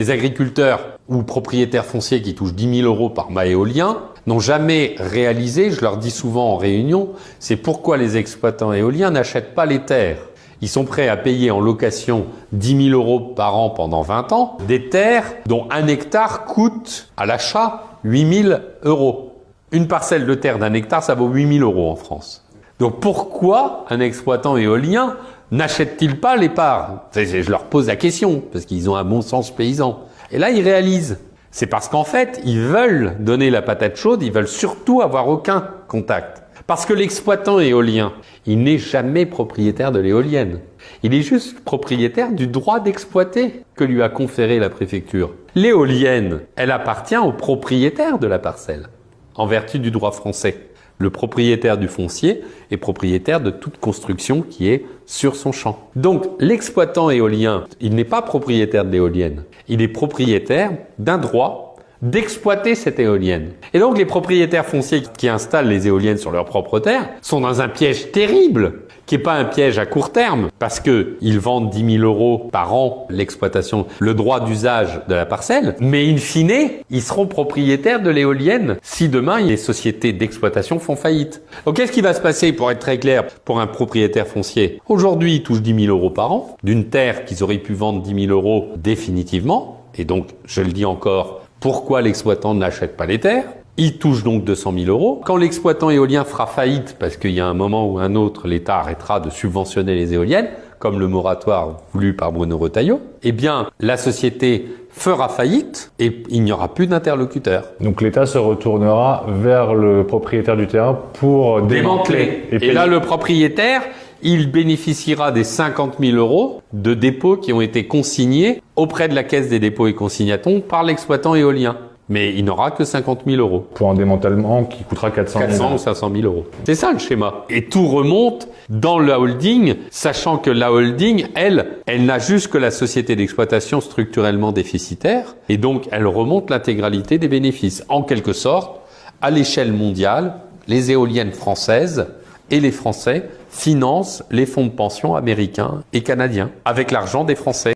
Les agriculteurs ou propriétaires fonciers qui touchent 10 000 € par mât éolien n'ont jamais réalisé, je leur dis souvent en réunion, c'est pourquoi les exploitants éoliens n'achètent pas les terres. Ils sont prêts à payer en location 10 000 € par an pendant 20 ans, des terres dont 1 hectare coûte à l'achat 8 000 €. Une parcelle de terre d'1 hectare, ça vaut 8 000 € en France. Donc pourquoi un exploitant éolien n'achète-t-il pas les parts? Je leur pose la question, parce qu'ils ont un bon sens paysan. Et là, ils réalisent. C'est parce qu'en fait, ils veulent donner la patate chaude, ils veulent surtout avoir aucun contact. Parce que l'exploitant éolien, il n'est jamais propriétaire de l'éolienne. Il est juste propriétaire du droit d'exploiter que lui a conféré la préfecture. L'éolienne, elle appartient au propriétaire de la parcelle, en vertu du droit français. Le propriétaire du foncier est propriétaire de toute construction qui est sur son champ. Donc, l'exploitant éolien, il n'est pas propriétaire de l'éolienne. Il est propriétaire d'un droit d'exploiter cette éolienne. Et donc, les propriétaires fonciers qui installent les éoliennes sur leur propre terre sont dans un piège terrible, qui n'est pas un piège à court terme, parce que ils vendent 10 000 € par an l'exploitation, le droit d'usage de la parcelle, mais in fine, ils seront propriétaires de l'éolienne si demain les sociétés d'exploitation font faillite. Donc qu'est-ce qui va se passer, pour être très clair, pour un propriétaire foncier? Aujourd'hui, il touche 10 000 € par an, d'une terre qu'ils auraient pu vendre 10 000 € définitivement, et donc, je le dis encore, pourquoi l'exploitant n'achète pas les terres? Il touche donc 200 000 €. Quand l'exploitant éolien fera faillite, parce qu'il y a un moment ou un autre, l'État arrêtera de subventionner les éoliennes, comme le moratoire voulu par Bruno Retailleau, eh bien, la société fera faillite et il n'y aura plus d'interlocuteur. Donc l'État se retournera vers le propriétaire du terrain pour démanteler. Et là, le propriétaire, il bénéficiera des 50 000 € de dépôts qui ont été consignés auprès de la Caisse des dépôts et consignatons par l'exploitant éolien. Mais il n'aura que 50 000 €. Pour un démantèlement qui coûtera 400 ou 500 000 €. C'est ça le schéma. Et tout remonte dans la holding, sachant que la holding, elle n'a juste que la société d'exploitation structurellement déficitaire, et donc elle remonte l'intégralité des bénéfices. En quelque sorte, à l'échelle mondiale, les éoliennes françaises et les Français financent les fonds de pension américains et canadiens, avec l'argent des Français.